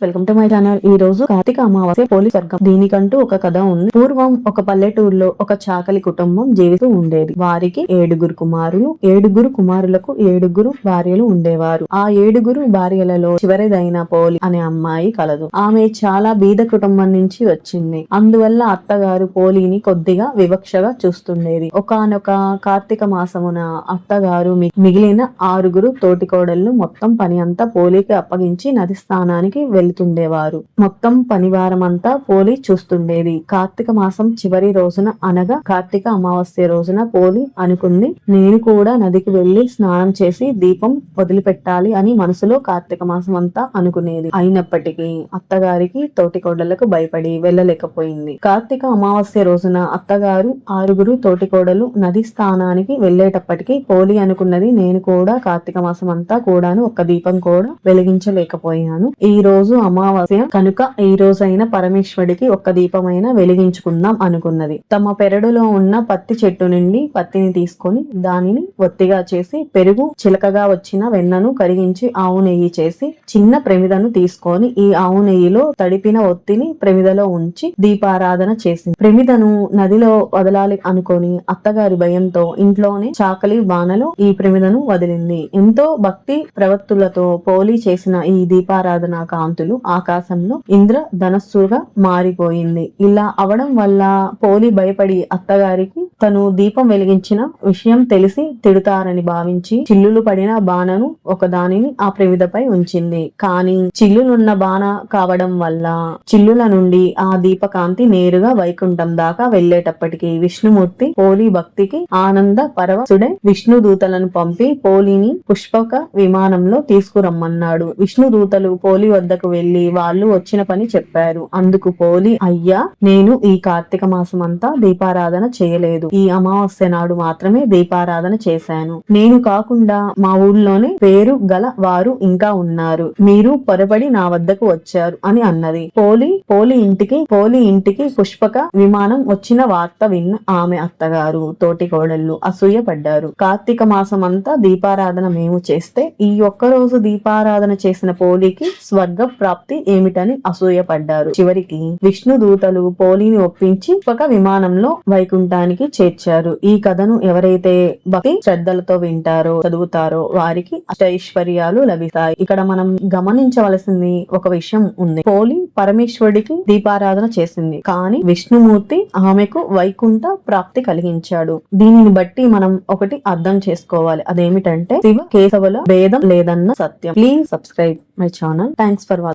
Welcome to my channel. ఈ రోజు కార్తీక అమావాస్య పోలి స్వర్గం. దీనికంటూ ఒక కథ ఉంది. పూర్వం ఒక పల్లెటూరులో ఒక చాకలి కుటుంబం జీవిస్తూ ఉండేది. వారికి 7 కుమారులు, 7 కుమారులకు 7 భార్యలు ఉండేవారు. ఆ 7 భార్యలలో చివరిదైన పోలి అనే అమ్మాయి కలదు. ఆమె చాలా బీద కుటుంబం నుంచి వచ్చింది. అందువల్ల అత్తగారు పోలిని కొద్దిగా వివక్షగా చూస్తుండేది. ఒకానొక కార్తీక మాసమున అత్తగారు మిగిలిన 6 తోటికోడళ్లు మొత్తం పని అంతా పోలికి అప్పగించి నది స్నానానికి వెళ్తుండేవారు. మొత్తం పనివారమంతా పోలి చూస్తుండేది. కార్తీక మాసం చివరి రోజున అనగా కార్తీక అమావాస్య రోజున పోలి అనుకుంది, నేను కూడా నదికి వెళ్లి స్నానం చేసి దీపం వదిలిపెట్టాలి అని మనసులో కార్తీక మాసం అంతా అనుకునేది. అయినప్పటికీ అత్తగారికి తోటికోడళ్లకు భయపడి వెళ్ళలేకపోయింది. కార్తీక అమావాస్య రోజున అత్తగారు 6 తోటికోడలు నది స్నానానికి వెళ్లేటప్పటికి పోలి అనుకున్నది, నేను కూడా కార్తీక మాసం అంతా కూడాను ఒక్క దీపం కూడా వెలిగించలేకపోయాను. ఈ రోజు అమావాస్య కనుక ఈ రోజైన పరమేశ్వరుడికి ఒక్క దీపమైన వెలిగించుకుందాం అనుకున్నది. తమ పెరడులో ఉన్న పత్తి చెట్టు నుండి పత్తిని తీసుకొని దానిని ఒత్తిగా చేసి పెరుగు, చిలకగా వచ్చిన వెన్నను కరిగించి ఆవు నెయ్యి చేసి చిన్న ప్రమిదను తీసుకొని ఈ ఆవు నెయ్యిలో తడిపిన ఒత్తిని ప్రమిదలో ఉంచి దీపారాధన చేసింది. ప్రమిదను నదిలో వదలాలి అనుకొని అత్తగారి భయంతో ఇంట్లోనే చాకలి బాణలో ఈ ప్రమిదను వదిలింది. ఎంతో భక్తి ప్రవత్తులతో పోలి చేసిన ఈ దీపారాధన కాంతులు ఆకాశంలో ఇంద్ర ధనస్సుగా మారిపోయింది. ఇలా అవడం వల్ల పోలి భయపడి అత్తగారికి తను దీపం వెలిగించిన విషయం తెలిసి తిడతారని భావించి చిల్లులు పడిన బాణను ఒకదానిని ఆ ప్రమిదపై ఉంచింది. కానీ చిల్లులున్న బాణ కావడం వల్ల చిల్లుల నుండి ఆ దీపకాంతి నేరుగా వైకుంఠం దాకా వెళ్లేటప్పటికి విష్ణుమూర్తి పోలి భక్తికి ఆనంద పరవశుడై విష్ణు దూతలను పంపి పోలిని పుష్పక విమానంలో తీసుకురమ్మన్నాడు. విష్ణు దూతలు పోలి వద్దకు వెళ్లి వాళ్ళు వచ్చిన పని చెప్పారు. అందుకు పోలి, అయ్యా, నేను ఈ కార్తీక మాసం అంతా దీపారాధన చేయలేదు. ఈ అమావాస్య నాడు మాత్రమే దీపారాధన చేశాను. నేను కాకుండా మా ఊళ్ళోనే పేరు గల వారు ఇంకా ఉన్నారు. మీరు పొరపడి నా వద్దకు వచ్చారు అని అన్నది. పోలి ఇంటికి పుష్పక విమానం వచ్చిన వార్త విన్న ఆమె అత్తగారు తోటికోడళ్లు అసూయపడ్డారు. కార్తీక మాసం అంతా దీపారాధన మేము చేస్తే ఈ ఒక్కరోజు దీపారాధన చేసిన పోలికి స్వర్గ ప్రాప్తి ఏమిటని అసూయపడ్డారు. చివరికి విష్ణు దూతలు పోలిని ఒప్పించి పుష్పక విమానంలో వైకుంఠానికి చేర్చారు. ఈ కథను ఎవరైతే భక్తి శ్రద్ధలతో వింటారో చదువుతారో వారికి అష్టైశ్వర్యాలు లభిస్తాయి. ఇక్కడ మనం గమనించవలసింది ఒక విషయం ఉంది. పోలి పరమేశ్వరుడికి దీపారాధన చేసింది, కానీ విష్ణుమూర్తి ఆమెకు వైకుంఠ ప్రాప్తి కలిగించాడు. దీనిని బట్టి మనం ఒకటి అర్థం చేసుకోవాలి. అదేమిటంటే శివ కేశవుల భేదం లేదన్న సత్యం. Please subscribe my channel. Thanks for watching.